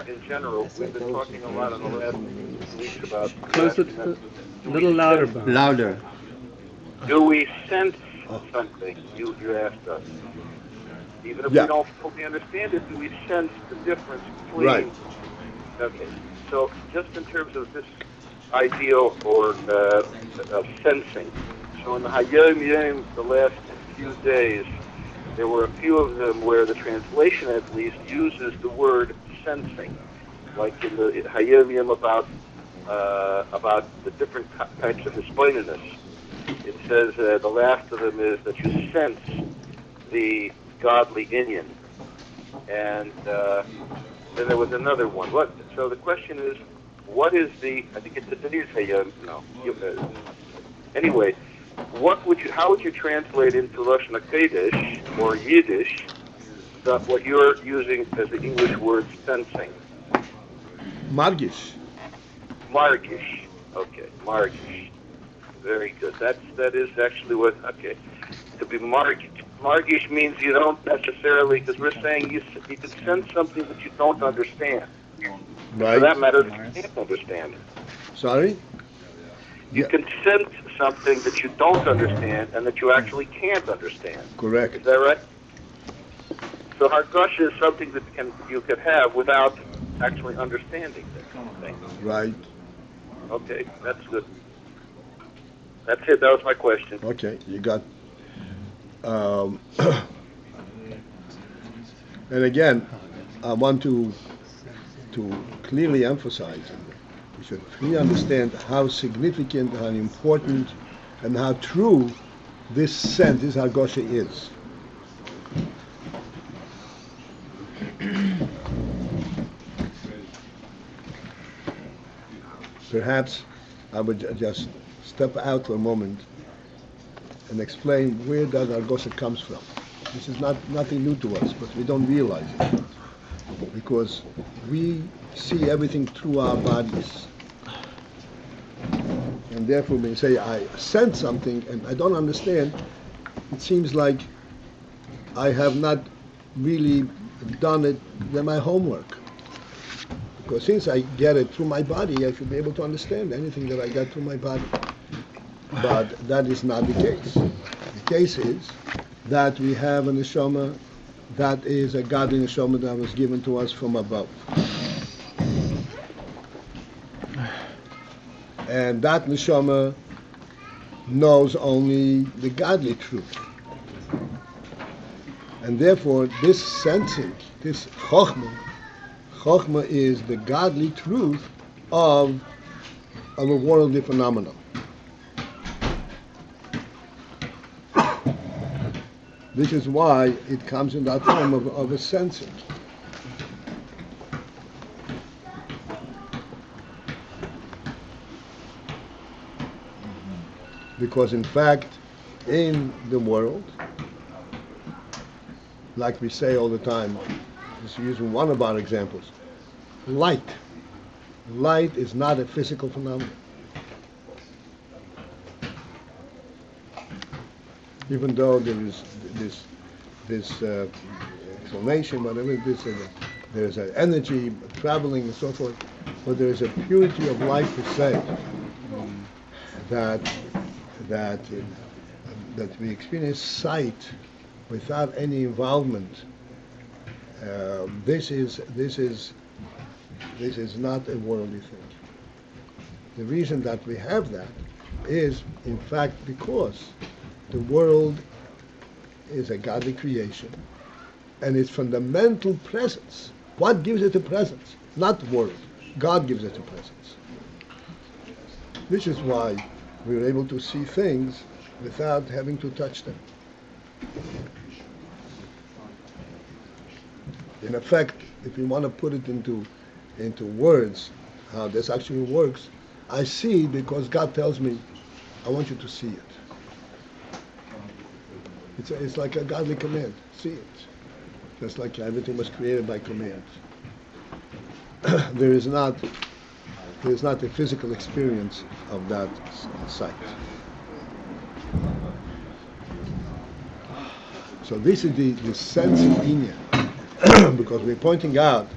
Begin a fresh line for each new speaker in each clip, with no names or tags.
in general, we've been talking a lot in the last weeks about
Close it a little louder, Bob.
Louder.
do we sense
Oh.
something? You asked us. Even if
Yeah.
we don't fully understand it, do we sense the difference between?
Right.
Okay. So just in terms of this ideal or of sensing. So in the Hayom Yom, the last few days, there were a few of them where the translation at least uses the word sensing, like in the Hayom Yom about the different types of hisbonenus. It says the last of them is that you sense the godly inyan, and then there was another one. What? So the question is, what is the? I think it's the Denise Hayom. No. Anyway, how would you translate into Russian Kodesh or Yiddish what you're using as the English word sensing?
Margish.
Margish. Okay, margish. Very good. That is actually what. Okay, to be margish means you don't necessarily, because we're saying you can sense something that you don't understand.
Right.
For that matter, you can't understand it.
Sorry?
You can sense something that you don't understand and that you actually can't understand.
Correct.
Is that right? So hargsha is something that you could have without actually understanding things.
Right.
Okay, that's good. That's it. That was my question.
Okay, you got. And again, I want to clearly emphasize, we should clearly understand how significant, how important, and how true this sense, this hargsha is. Perhaps I would just step out for a moment and explain where that hargsha comes from. This is nothing new to us, but we don't realize it because we see everything through our bodies, and therefore when you say I sense something and I don't understand, it seems like I have not really done my homework. Because since I get it through my body, I should be able to understand anything that I get through my body. But that is not the case. The case is that we have a neshama that is a godly neshama that was given to us from above. And that neshama knows only the godly truth. And therefore, this sensing, this Chochmah is the godly truth of a worldly phenomenon. This is why it comes in that form of a sensing. Because in fact, in the world, like we say all the time, just using one of our examples, light is not a physical phenomenon. Even though there is this explanation, whatever there's an energy traveling and so forth, but there is a purity of life per se that we experience sight without any involvement. This is not a worldly thing. The reason that we have that is, in fact, because the world is a godly creation, and its fundamental presence. What gives it a presence? Not the world. God gives it a presence. This is why we're able to see things without having to touch them. In effect, if you want to put it into words, how this actually works, I see because God tells me, I want you to see it. It's like a godly command. See it. Just like everything was created by command. There is not a physical experience of that sight. So this is the sense of inyan, because we're pointing out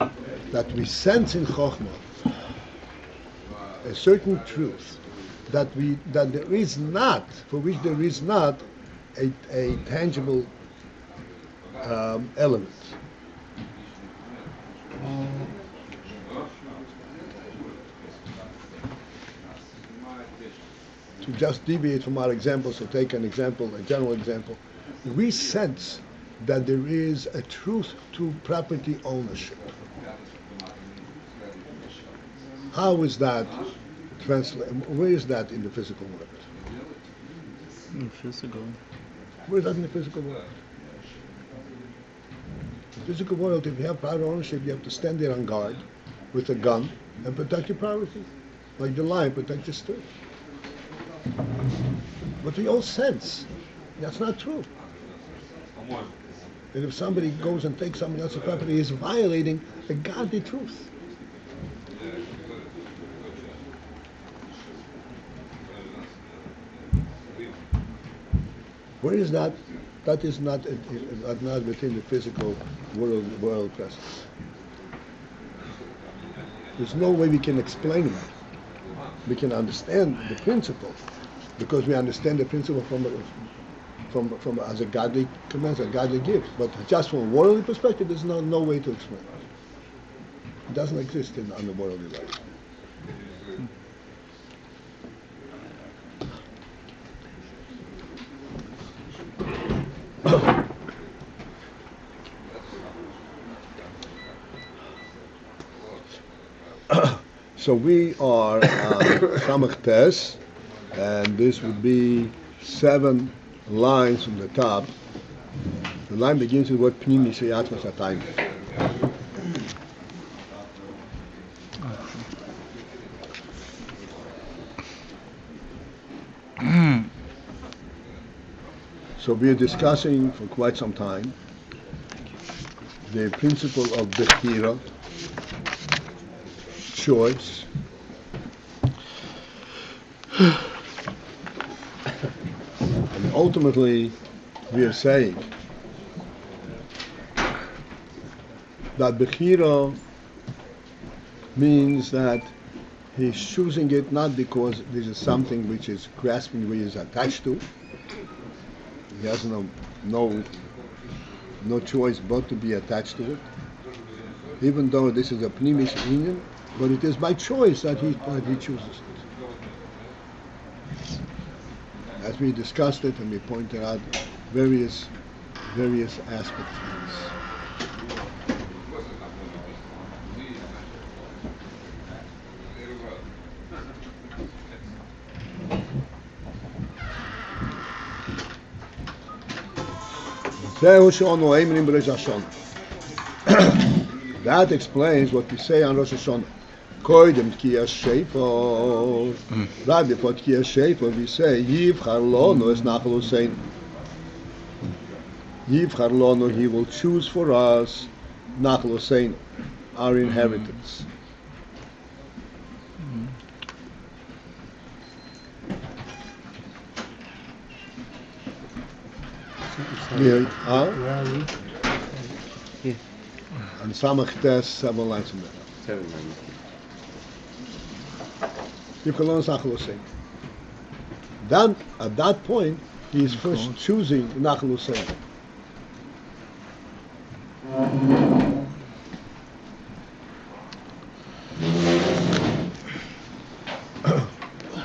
that we sense in Chochmah a certain truth that there is not, for which there is not a tangible element. To just deviate from our example, so take an example, a general example, we sense that there is a truth to property ownership. How is that where is that in the physical world?
In physical.
Where is that in the physical world? In the physical world, if you have private ownership, you have to stand there on guard with a gun and protect your property, like the lion protects the street. But we all sense that's not true. And if somebody goes and takes somebody else's property, he is violating the godly truth. Where is that? That is not within the physical world presence. There's no way we can explain it. We can understand the principle because we understand the principle from as a godly command, a godly gift. But just from a worldly perspective, there's no way to explain it. It doesn't exist on the worldly level. So we are Samach Tes, and this would be 7 lines from the top. The line begins with the word pnimit sheyatmas atayim. So we are discussing for quite some time the principle of bechirah, choice. And ultimately, we are saying that bechirah means that he's choosing it not because this is something which is grasping, which is attached to. He has no choice but to be attached to it. Even though this is a pnimit union, but it is by choice that he chooses it. As we discussed it and we pointed out various aspects of this. That explains what we say on Rosh Hashanah. Koidem Tkiyas Shefar. Right before Tkiyas Shefar, we say Yivchar Lono es Nachal Husein. Yivchar Lono, he will choose for us Nachal Husein, our inheritance. And Samach Tes, 7 lines from there.
7 lines.
You can learn Nachal Husein. Then, at that point, he is first choosing Nachal Husein.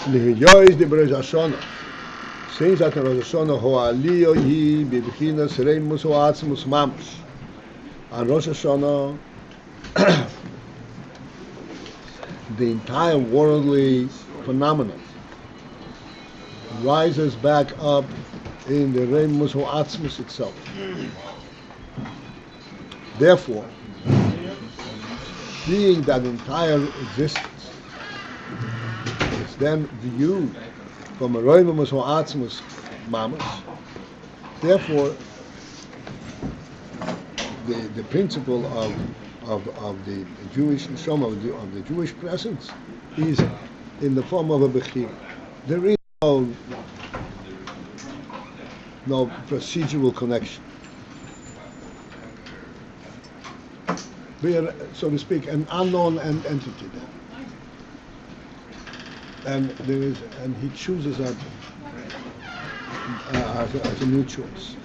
Lihiyois de Rosh Hashanah. Since that in Rosh Hashanah, Ho'aliyo hi b'bchinas reimus ho'atzmus mamash. On Rosh Hashanah, the entire worldly phenomenon rises back up in the reimus ho'atzmus itself. Therefore, seeing that entire existence is then viewed from a reimus ho'atzmus mamash, therefore, the principle of the Jewish neshama, of the Jewish presence, is in the form of a bechirah. There is no procedural connection. we are, so to speak, an unknown entity there. And he chooses that as a new choice.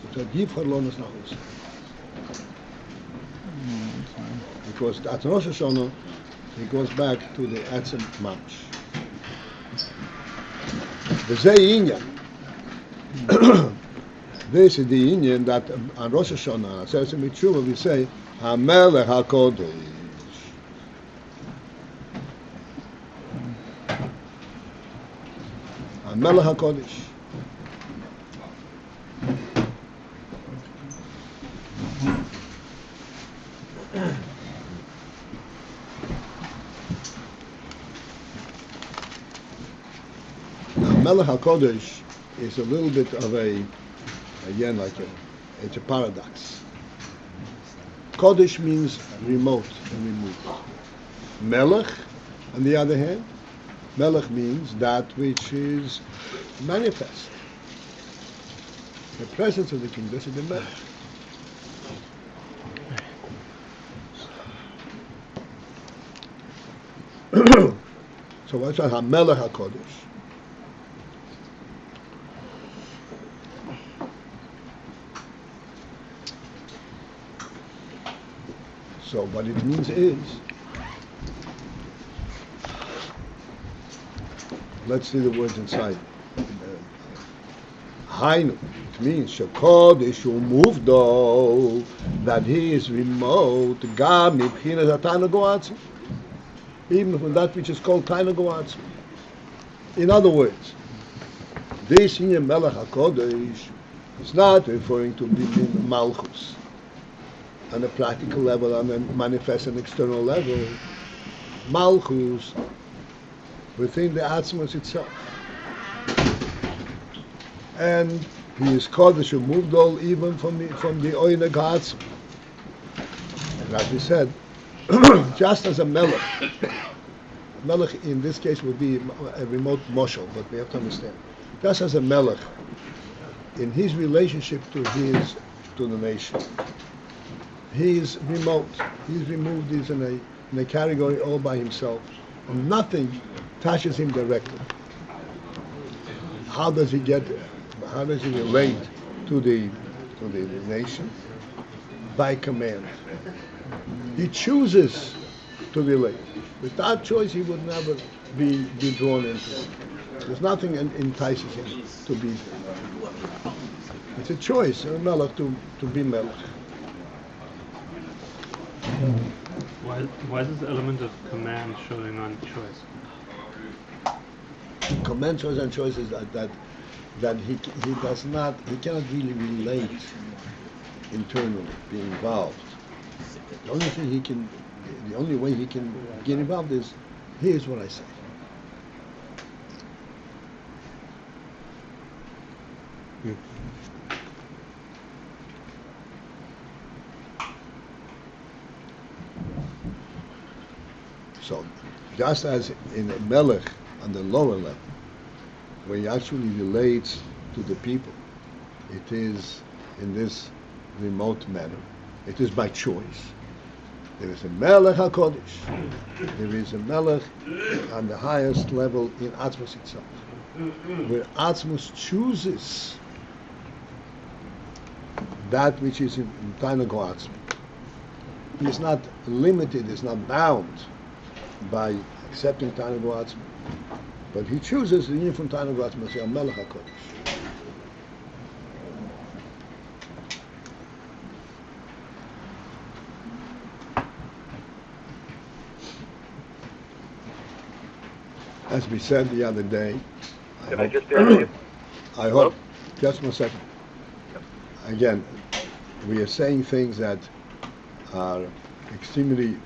Because at Rosh Hashanah, he goes back to the Atzim Mamash. The Inyan. This is the Inyan that on Rosh Hashanah, says in Mitzvah, we say, HaMelech HaKodesh. HaMelech HaKodesh. Melech HaKodesh is a little bit of it's a paradox. Kodesh means remote and removed. Melech, on the other hand, Melech means that which is manifest. The presence of the king, this is the Melech. So what's that? Melech HaKodesh. So what it means is, let's see the words inside. Hainu, it means Shekodesh Umuvdo, that he is remote, Gam Mibchinas Atana Goatzim, even from that which is called Taina Goatzim. In other words, this in Melech HaKodesh is not referring to being Malchus on a practical level, on a manifest and external level. Malchus within the Atzmos itself. And he is Kodesh Umuvdol even from the Oineg HaAtzma. And as we said, just as a Melech in this case would be a remote moshel, but we have to understand. Just as a Melech, in his relationship to the nation, he is remote. He's removed. He's in a category all by himself, and nothing touches him directly. How does he get there? How does he relate to the nation? By command. He chooses to relate. Without choice, he would never be drawn into it. There's nothing entices him to be there. It's a choice, a melech to be melech.
Why is this element of command showing on choice?
Command, choice, and choice is that he cannot really relate internally, be involved. The only way he can get involved is, here's what I say. So, just as in a melech on the lower level, where he actually relates to the people, it is in this remote manner. It is by choice. There is a melech HaKodesh. There is a melech on the highest level in Atzmos itself, where Atzmos chooses that which is in Taina Goatzim. He is not limited, is not bound by accepting Taina Goatzim, but he chooses the union from Taina Goatzim as a Melech HaKodesh. As we said the other day,
Can I just ask you?
I hope, just one second. Again, we are saying things that are extremely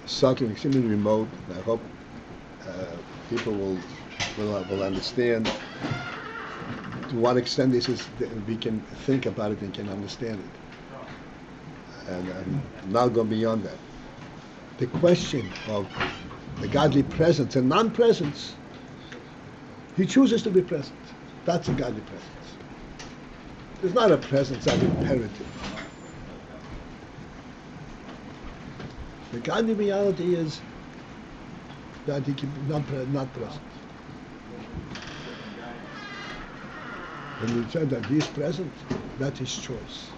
subtle, extremely remote. And I hope people will understand to what extent this is. We can think about it and can understand it, and not go beyond that. The question of the godly presence and non-presence, he chooses to be present. That's a godly presence. It's not a presence that's imperative. The kind of reality is that he can not present. When we said that he is present, that is choice.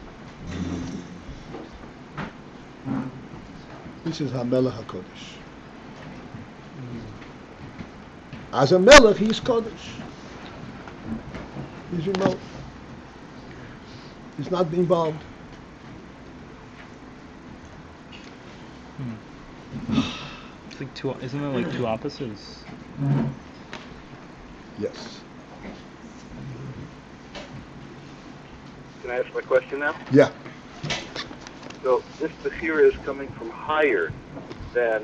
This is HaMelech HaKodesh. As a Melech, he is Kodesh. He's remote. He's not involved.
It's like two. Isn't there like two opposites?
Yes.
Can I ask my question now?
Yeah.
So this bechirah is coming from higher than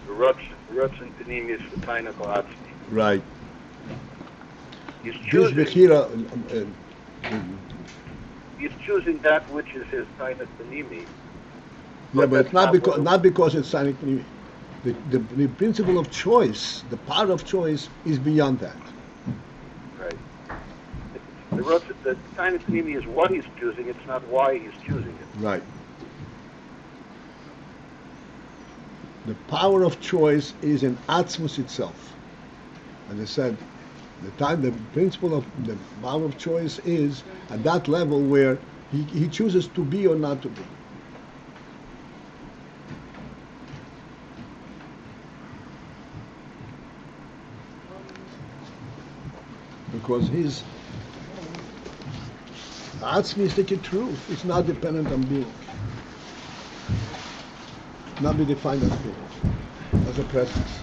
Ratzon pnimit v'tainach atzmi.
Right.
He's
This
choosing.
bechirah,
He's choosing that which is his tainach pnimit.
yeah, but
that's
not because it's signic pnimi. The principle of choice, the power of choice, is beyond that.
Right. The tainach pnimit is what he's choosing. It's not why he's choosing it.
Right. The power of choice is in Atzmus itself. As I said, the principle of the power of choice is at that level where he chooses to be or not to be. Because his Atzmistic truth is not dependent on being. Not be defined as being, as a presence.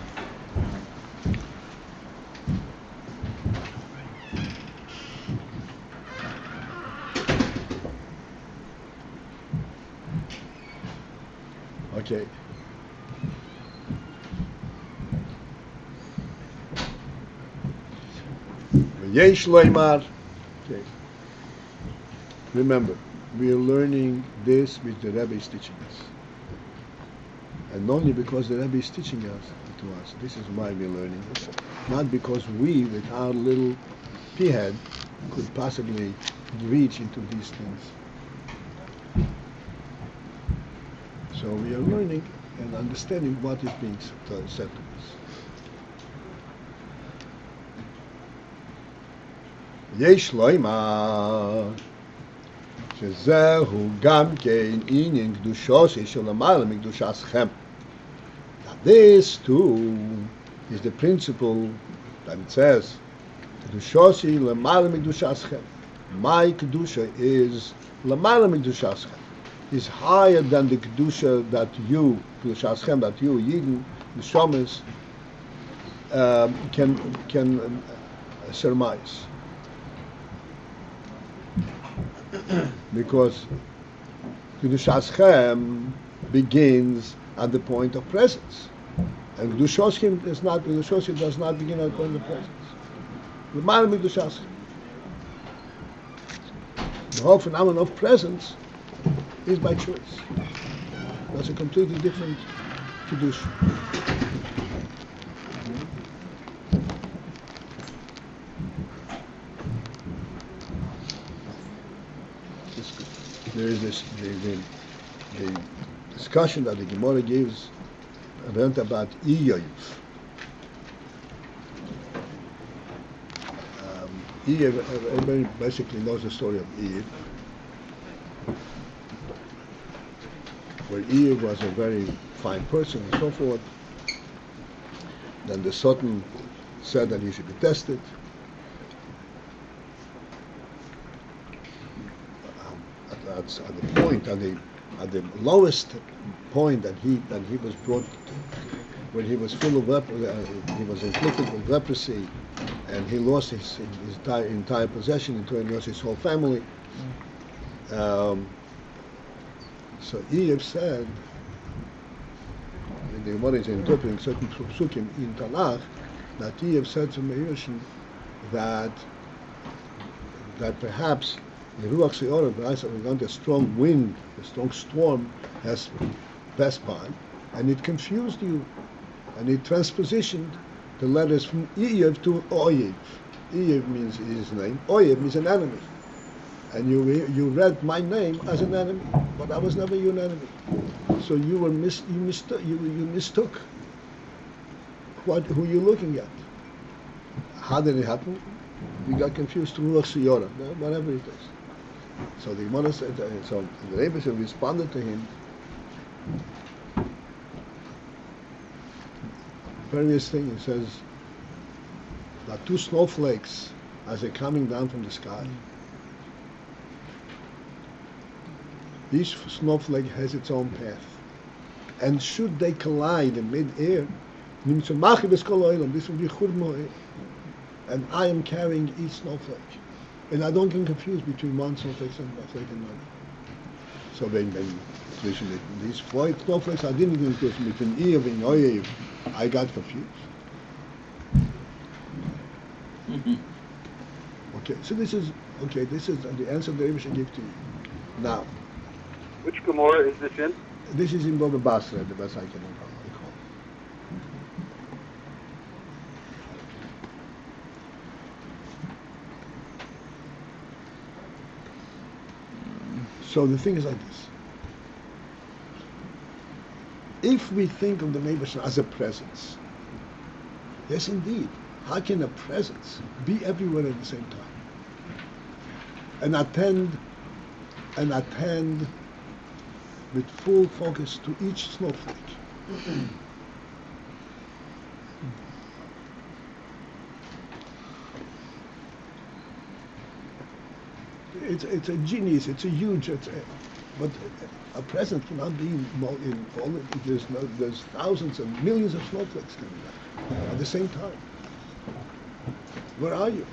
Okay. Yesh Loimar. Okay. Remember, we are learning this which the Rebbe is teaching us. And only because the Rebbe is teaching us to us. This is why we're learning this. Not because we, with our little pea head, could possibly reach into these things. So we are learning and understanding what is being said to us. יש לומר שזהו גם כן עניין קדושוסי שלמעלה מקדושתכם. This too is the principle that it says קדושוסי למעלה מקדושתכם. My kedusha is למעלה מקדושתכם. Is higher than the kedusha that you, kedushaschem, that you, Yidden, the Shomis, can surmise. Because kedushaschem begins at the point of presence, and kedushaschem does not. Kedushaschem does not begin at the point of presence. L'maala mikdushaschem. The whole phenomenon of presence is by choice. That's a completely different kedusha. There is this the discussion that the Gemara gives about Iyov. Iyov, everybody basically knows the story of Iyov, where Iyov was a very fine person and so forth. Then the Sultan said that he should be tested. At the lowest point that he was brought, when he was full of he was inflicted with leprosy, and he lost his entire possession, he lost his whole family. So Iyov said, the Gemara is interpreting certain psukim in Tanakh, that Iyov said to Meirushin that perhaps the Ruach Se'orah, a strong wind, a strong storm has passed by, and it confused you, and it transpositioned the letters from Iyov to Oyev. Iyov means his name, Oyev means an enemy. And you read my name as an enemy, but I was never your enemy. So you mistook who you're looking at. How did it happen? You got confused through Siyora, whatever it is. So the Gemara said, so the Rebbe responded to him. Various things. He says that two snowflakes, as they're coming down from the sky, each snowflake has its own path, and should they collide in mid-air, this will be Chochmah, and I am carrying each snowflake, and I don't get confused between one snowflake and another. So these 4 snowflakes, I didn't get confused between Eiv and Oyev. I got confused. Okay, so this is the answer the Rebbe should give to you. Now,
which Gemara is this in?
this is in Baba Basra, the best I can recall. So the thing is like this. If we think of the neighbor as a presence, yes indeed, how can a presence be everywhere at the same time? And attend with full focus to each snowflake. It's a genius. It's a huge. But a present cannot be in all. There's thousands and millions of snowflakes coming down at the same time. Where are you?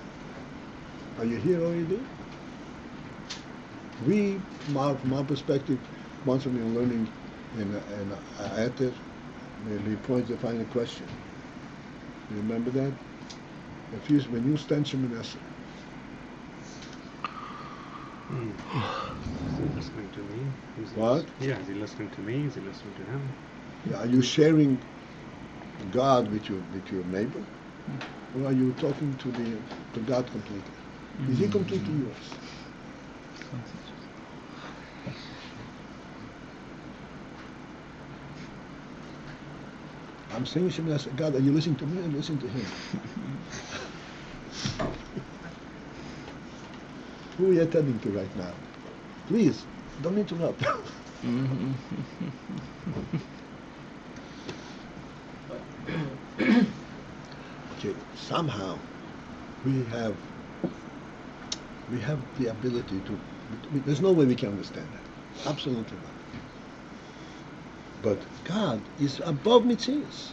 Are you here or are you there? We, from our perspective, once we were learning in Ater, we pointed to find a question. You remember that? When you stand Shemoneh.
Is he listening to me?
What?
Yeah, is he listening to me? Is he listening to him?
Yeah, are you sharing God with your neighbor? Or are you talking to God completely? Is he completely yours? I'm saying Shemoneh, God, are you listening to me or listening to him? Who are you attending to right now? Please, don't interrupt. Okay, somehow we have the ability to. There's no way we can understand that. Absolutely not. But God is above mitzvahs.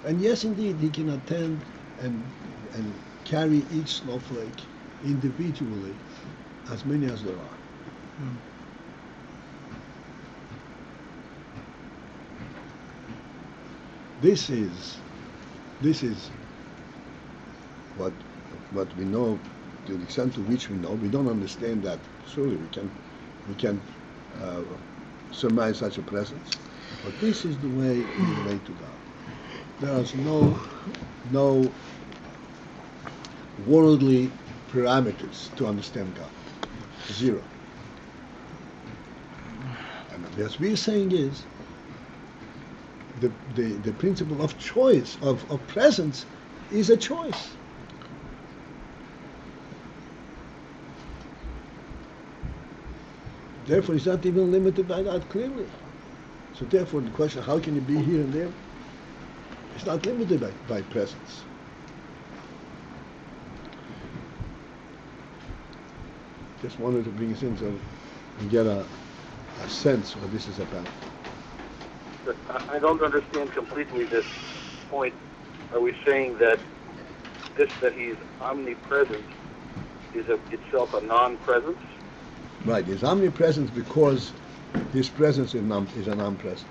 And yes, indeed, He can attend and carry each snowflake individually, as many as there are. This is what we know, to the extent to which we know. We don't understand that. Surely we can surmise such a presence. But this is the way to God. There is no worldly parameters to understand God. Zero. And what we're saying is the principle of choice, of presence, is a choice. Therefore, it's not even limited by that clearly. So therefore, the question, how can it be here and there? It's not limited by presence. Just wanted to bring us in so we get a sense what this is about.
I don't understand completely this point. Are we saying that he's omnipresent is itself a non-presence?
Right, he's omnipresent because his presence is a non-presence.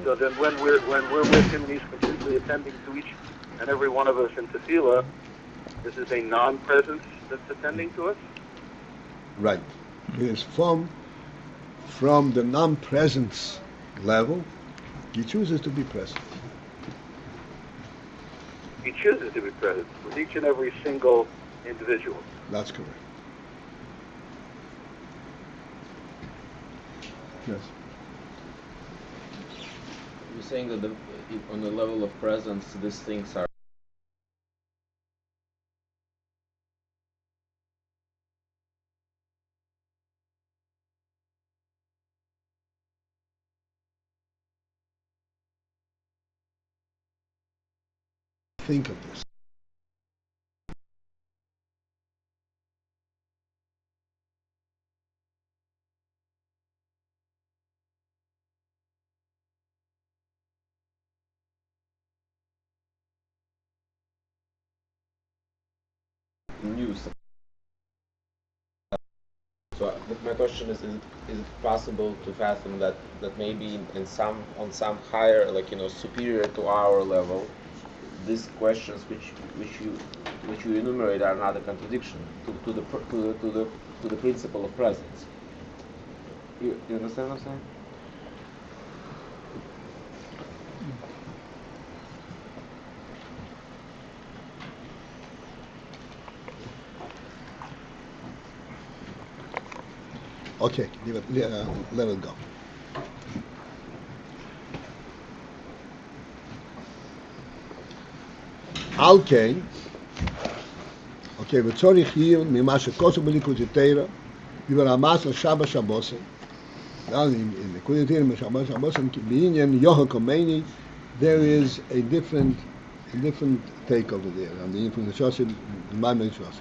So then when we're with him and he's completely attending to each and every one of us in tefillah, this is a non-presence that's attending to us?
Right. It is from the non-presence level, he chooses to be present.
He chooses to be present with each and every single individual.
That's correct. Yes.
You're saying that on the level of presence, these things are
Think of this.
news. So my question is it possible to fathom that maybe in some on some higher, like superior to our level, these questions which you enumerate are not a contradiction to the principle of presence. You understand what I'm saying?
Okay, let it go. Okay, וצורך hier ממה שכוסו בליקוד תירה, וברמס לשבא שבוסי. In Likud Tira, Shabbat Shabbos, בעניין יוהה קומייני, there is a different take over there, and the from the Chassidus, the Maimon Chassidus.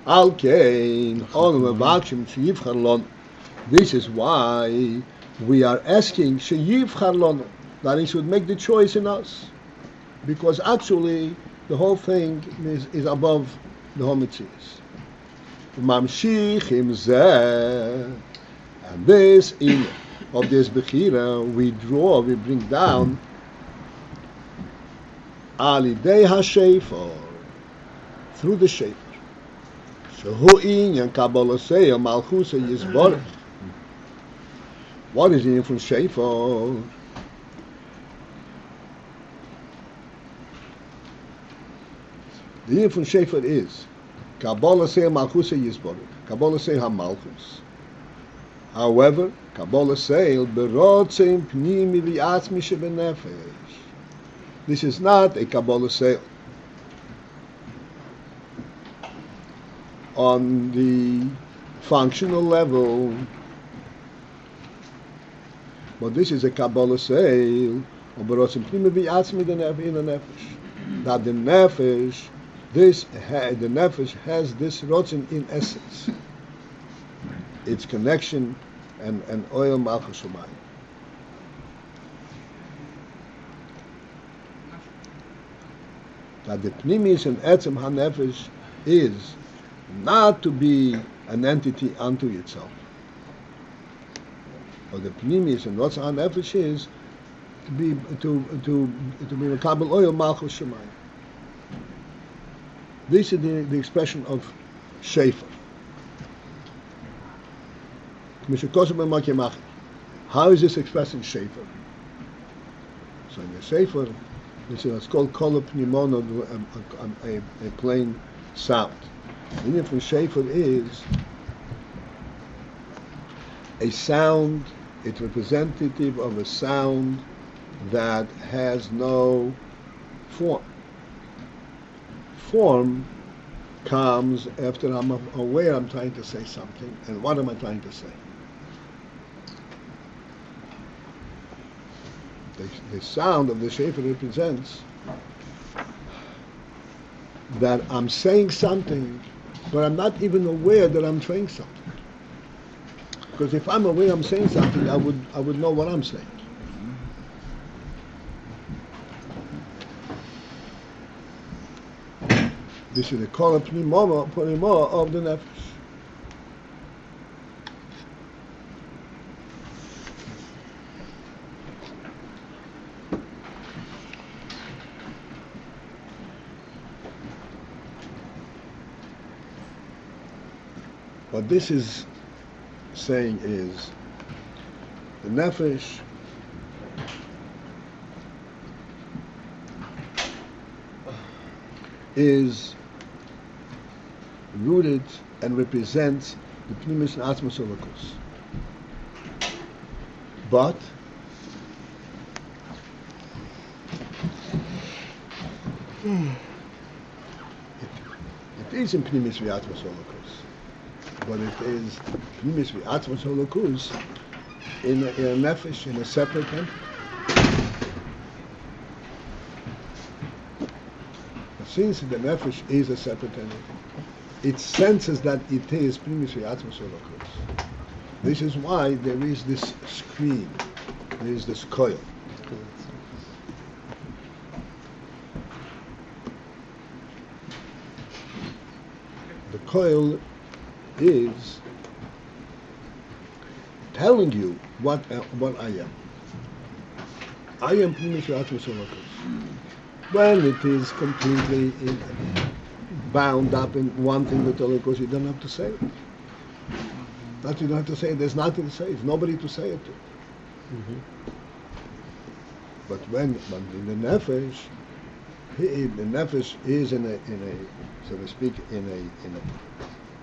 Okay, all of the Vakshim Sheyivchar Lon. This is why we are asking Sheyivchar Lon, that he should make the choice in us, because actually the whole thing is above the whole mitzvahs. Mamshich im zeh, and this in of this bechirah we bring down alidei hashefer, through the shefer. Shehu inyan kabbalasei malchusa yisborach. What is the from shefer? The from shefer is kabbalasei malchusa yisborach. Kabbalasei hamalchus. However, kabbalasei berotzim pnimit v'atzmi shebenefesh. This is not a kabbalasei on the functional level, but this is a kabbalasei or berotzim pnimit v'atzmi in the nefesh. That the nefesh, the nefesh has this rotzim in essence, its connection and oil malchus umayim. That the pnimis and etzem hanefesh is not to be an entity unto itself, but the pnimis and what's hanefesh is to be a kabel oil malchus umayim. This is the expression of shefer. How is this expressed in shefer? So in the shefer, this is what's called kol pnimon, a plain sound. The meaning from shefer is a sound, it's representative of a sound that has no form. Form comes after I'm aware I'm trying to say something, and what am I trying to say? The sound of the shefer represents that I'm saying something, but I'm not even aware that I'm saying something. Because if I'm aware I'm saying something, I would know what I'm saying. This is the kol pnimon of the nefesh. What this is saying is the nefesh is rooted and represents the pnimit and atzmos elokus. But it is in pnimit v'atzmos elokus, but it is pnimit v'atzmos elokus in a nefesh, in a separate entity. Since the nefesh is a separate entity, it senses that it is pnimit v'atzmos elokus. This is why there is this screen, there is this coil. The coil is telling you what I am. I am pnimit v'atzmos elokus. When it is completely bound up in one thing with elokus, you don't have to say it. That you don't have to say it. There's nothing to say. There's nobody to say it to. But when in the nefesh, the nefesh is in a, so to speak, in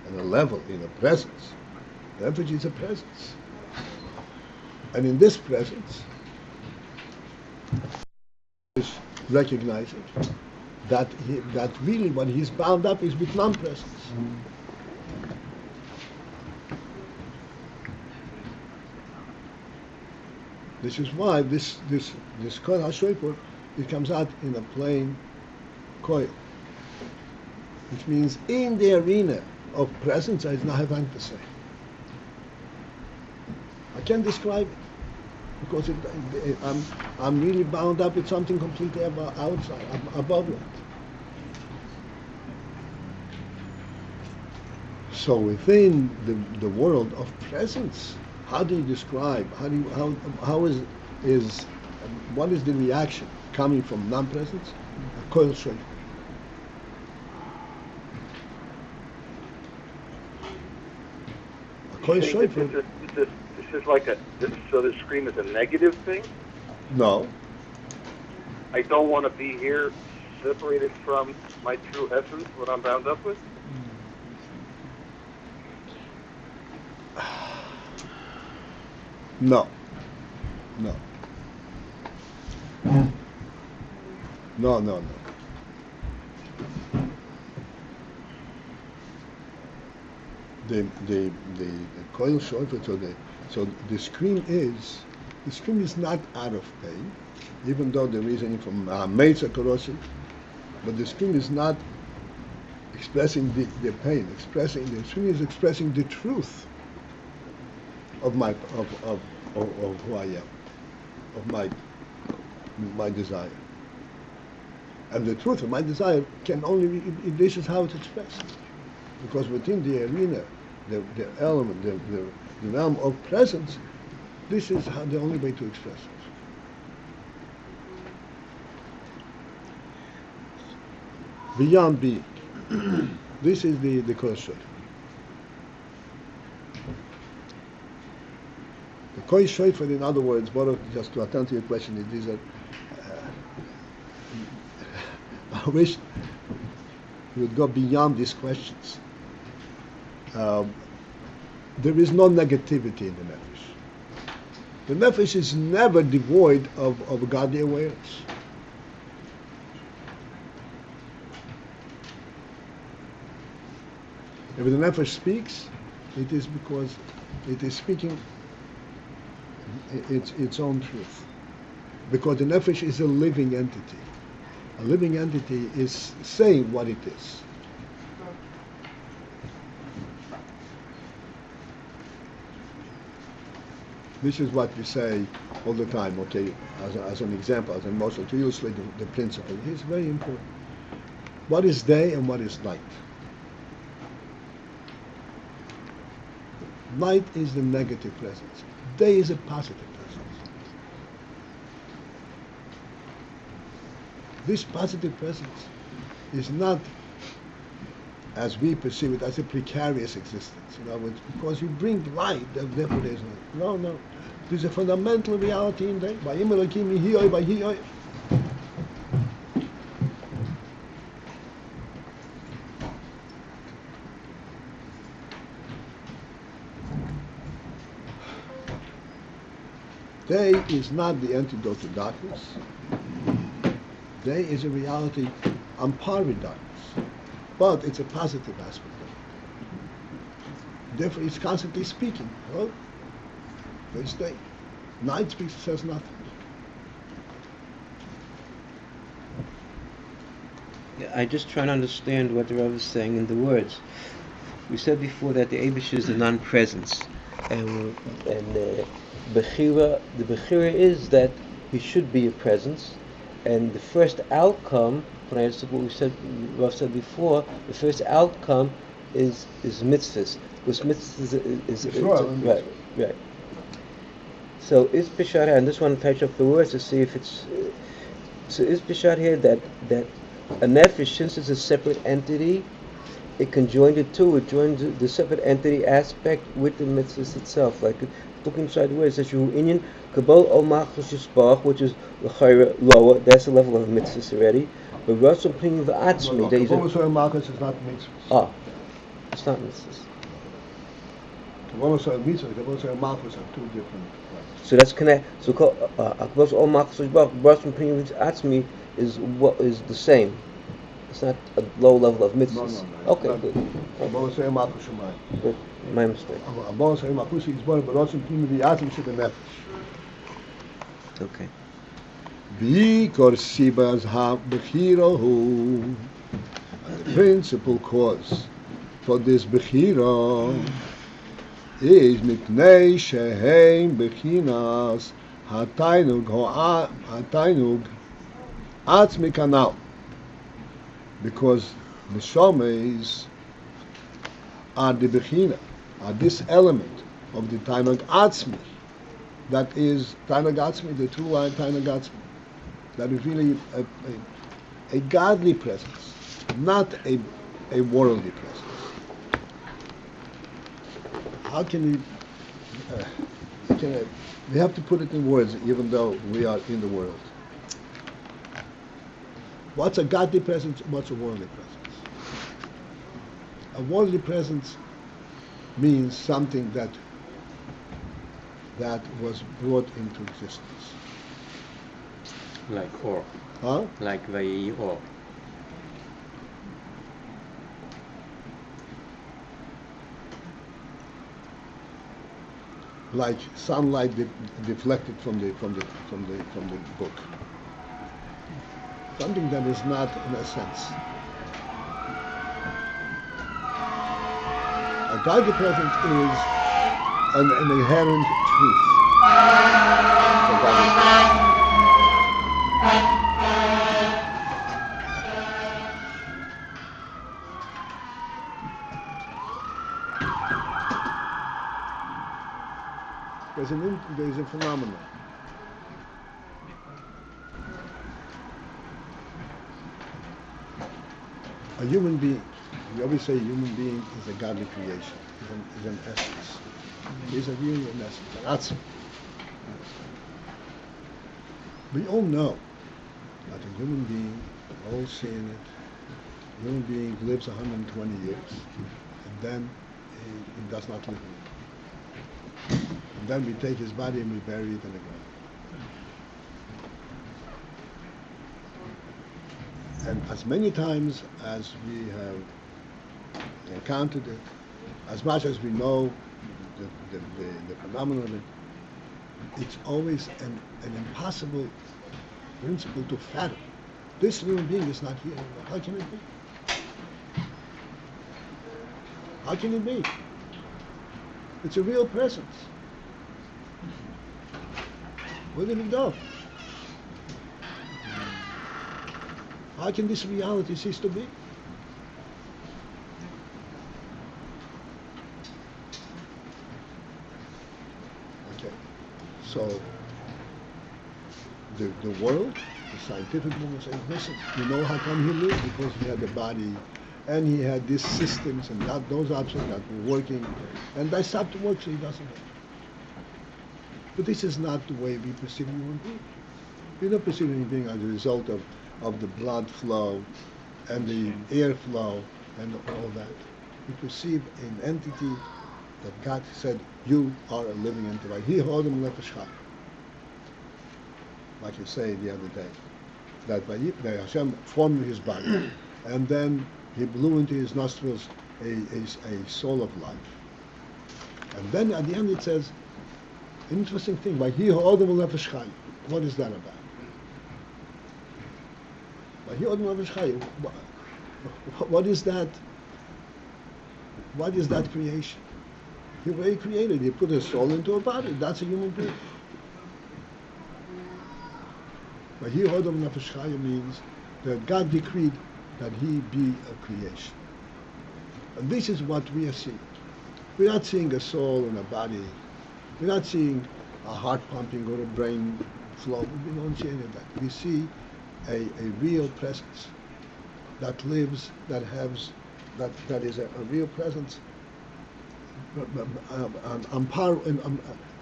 a level, in a presence. The nefesh is a presence, and in this presence, is recognizing that really what he's bound up is with non-presence. This is why this coil HaShoipur, it comes out in a plain coil, which means in the arena of presence, I don't have anything to say. I can't describe it because I'm really bound up with something completely outside, above it. So within the world of presence, how do you describe? What is the reaction coming from non-presence? A coil shape. A coil shape.
This is like so the scream is a negative thing?
No.
I don't want to be here, separated from my true essence, what I'm bound up with?
No. The coil shofar, so the scream is not out of pain, even though there is any from Meitzah Korosi, but the scream is not expressing the pain. The scream is expressing the truth of who I am, of my desire. And the truth of my desire can only this is how it's expressed. Because within the arena, the element, the realm of presence, this is the only way to express it. Beyond being. This is the question. The koi shofar, in other words, just to attend to your question, these are. I wish we would go beyond these questions. There is no negativity in the nefesh. The nefesh is never devoid of godly awareness. If the nefesh speaks, it is because it is speaking its own truth. Because the nefesh is a living entity. A living entity is saying what it is. This is what we say all the time, okay, as an example, as an emotion, to illustrate the principle. It's very important. What is day and what is night? Night is the negative presence. Day is a positive presence. This positive presence is not, as we perceive it, as a precarious existence. In other words, because you bring light, therefore there is no. No. There's a fundamental reality in day. Day is not the antidote to darkness. Day is a reality on par with darkness, but it's a positive aspect of it. Therefore, it's constantly speaking. Hello? There's day. Night speaks, says nothing.
Yeah, I just try to understand what the Rav is saying in the words. We said before that the Eibush is a non-presence, and bechirah, the bechirah is that he should be a presence, and the first outcome, when I understood what we said, Rav said before, the first outcome is mitzvahs, because mitzvahs is right. So is bechirah, and this one touch up the words to see if it's so is bechirah here that a nefesh, since it's a separate entity, it can join the two. It joins the separate entity aspect with the mitzvahs itself. Like looking inside the words, it says you inyan kabol o machus yisbach, which is lower. That's the level of mitzvahs already. But ratzon pnimit v'atzmi.
Kabbalah and Malchus is not mitzvahs.
Ah, it's not mitzvahs.
Kabbalah and mitzvahs, Kabbalah and Malchus are two different ones.
So that's connect. So kabbalah o machus yisbach, ratzon pnimit v'atzmi is what is the same. It's not a low level of mitzvahs.
No.
Okay, good.
Kabbalah and Malchus are mine.
Good. My mistake.
Kabbalah and Malchus is born, but also pnimit v'atzmi should be nefesh.
Okay.
Because sibas have bechirah. The principal cause for this bechirah is mipnei sheheim bechinas hatainug atzmi kanal. Because the neshamas are the bechina, are this element of the tainug atzmi. That is tainug atzmi, the true line tainug atzmi. That is really a godly presence, not a worldly presence. How can we have to put it in words, even though we are in the world. What's a godly presence? What's a worldly presence? A worldly presence means something that was brought into existence.
Like or.
Huh?
Like Vayi or.
Like sunlight deflected from the book. Something that is not in a sense. A godly presence is an inherent truth. The godly presence. There's a phenomenon. A human being, we always say a human being is a godly creation, is an essence. Is a really an essence, an atzmi. We all know that a human being, we've all seen it, a human being lives 120 years, and then he does not live anymore. And then we take his body and we bury it in the ground. And as many times as we have encountered it, as much as we know the phenomenon of it, it's always an impossible principle to fathom. This human being is not here anymore. How can it be? How can it be? It's a real presence. Where did it go? How can this reality cease to be? Okay. So the world, the scientific world says, listen, you know how come he lived? Because he had a body and he had these systems and those objects that were working, and they stopped to work, so he doesn't have. But this is not the way we perceive human beings. We don't perceive human being as a result of the blood flow and the air flow and all that. We perceive an entity that God said, you are a living entity. He hold him nefesh chai. like you say the other day, that by Hashem formed his body, and then he blew into his nostrils a soul of life. And then at the end it says, an interesting thing, by he Adam nefesh chai. What is that about? By he Adam nefesh chai. What is that? What is that creation? He very created. He put a soul into a body. That's a human being. But he Adam nefesh chai means that God decreed that he be a creation. And this is what we are seeing. We're not seeing a soul in a body. We're not seeing a heart pumping or a brain flow. We don't see any of that. We see a real presence that lives, that is a real presence,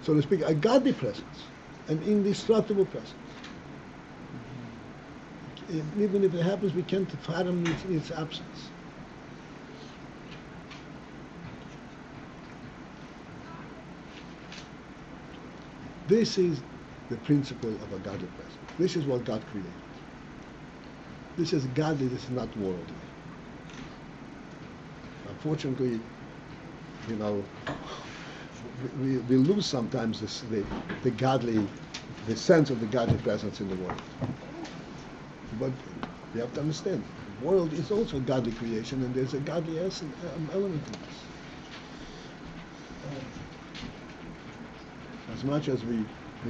so to speak, a godly presence, an indestructible presence. Even if it happens, we can't fathom its absence. This is the principle of a godly presence. This is what God created. This is godly, this is not worldly. Unfortunately, we lose sometimes the godly, the sense of the godly presence in the world. But you have to understand, the world is also a godly creation, and there's a godly essence, element in this. As much as we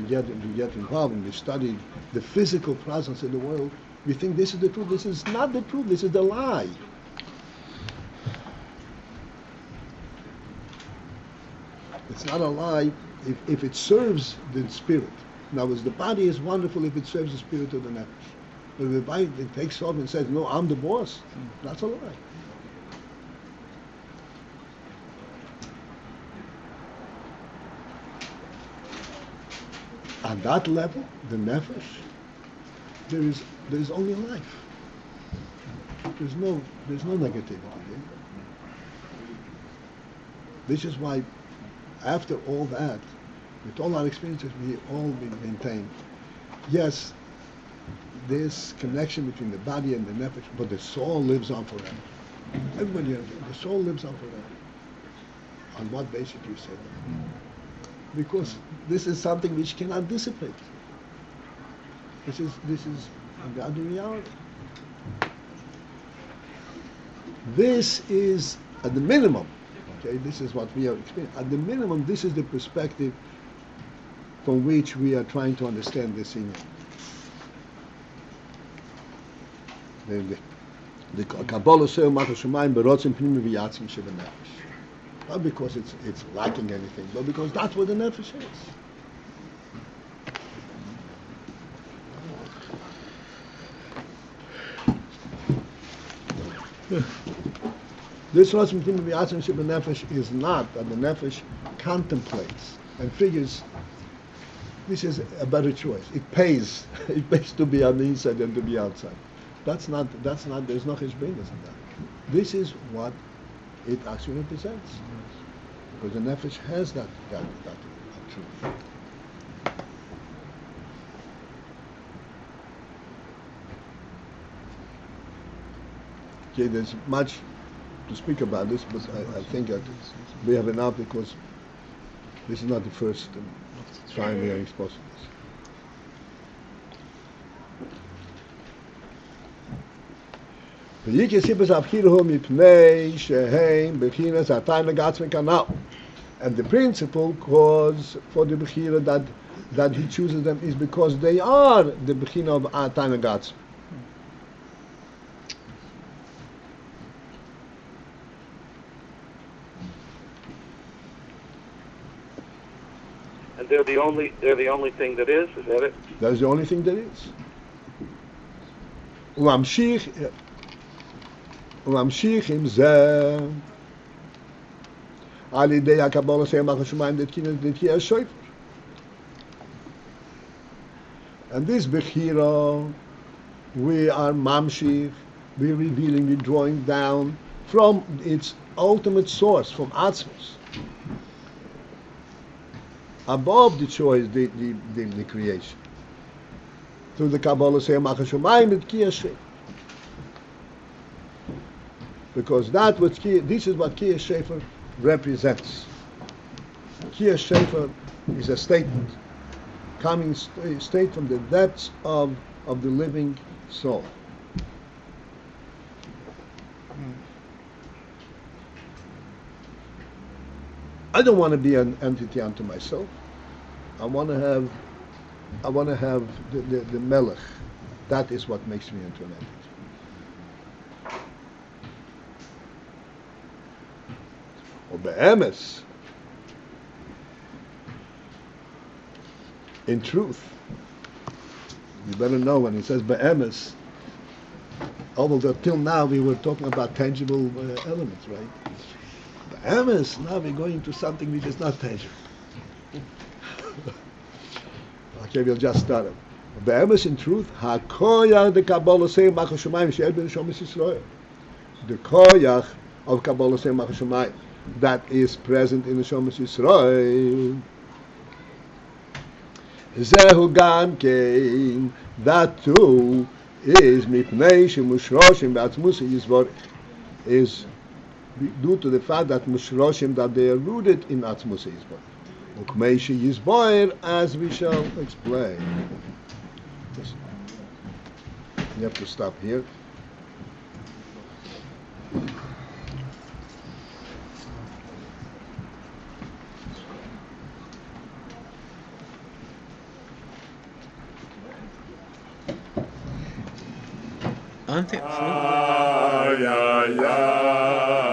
get involved and we study the physical presence in the world, we think this is the truth. This is not the truth. This is the lie. It's not a lie if it serves the spirit. In other words, the body is wonderful if it serves the spirit of the nefesh. But if the body takes off and says, no, I'm the boss, that's a lie. At that level, the nefesh, there is only life. There's no negativity there. This is why, after all that, with all our experiences, we all maintain, yes, there's connection between the body and the nefesh, but the soul lives on forever. Everybody knows it. The soul lives on forever. On what basis do you say that? Because this is something which cannot dissipate. This is a godly reality. This is at the minimum. Okay, this is what we are experiencing. At the minimum, this is the perspective from which we are trying to understand this in the Kabbalah says, not because it's lacking anything, but because that's what the nefesh is. This nefesh is not that the nefesh contemplates and figures this is a better choice. It pays to be on the inside than to be outside. That's not, there's no cheshbonos in that. This is what it actually represents. Because the nefesh has that truth. Okay, there's much to speak about this, but I think that we have enough because this is not the first time we are exposed to this. And the principal cause for the bechirah that he chooses them is because they are the bechirah of Atayna Gatzmi.
And they're the only thing that is that it?
That's the only thing that is. וממשיך עם זה על ידי הקבלה שמח השמיים דתקיע השופר. And this bechirah, we are mamshich, we're revealing, we're drawing down from its ultimate source, from Atzmos. Above the choice, the creation. through the Kabbalah say Machashumayim with Kiyah. Because this is what Kiyah Shefer represents. Kiyah Shefer is a statement, coming straight from the depths of the living soul. I don't want to be an entity unto myself. I want to have the melech. That is what makes me into an entity. Or be'emes, in truth, you better know when it says be'emes, although till now we were talking about tangible elements, right? Be'emes, now we're going to something which is not tangible. Okay, we'll just start it. Be'emes, in truth, ha'koyach the Kabbalah say machashumayim she'er ben shomis Yisrael. The koyach of Kabbalah say machashumayim that is present in the shomis Yisrael. Zehu gam kein, that too is mipnei shemushroshim be'atzmusi yisborich, is due to the fact that mushroshim, that they are rooted in atzmusi yisborich. Ukmei yisborich, as we shall explain. You have to stop here.
Aren't they?
Ay, ay, ay.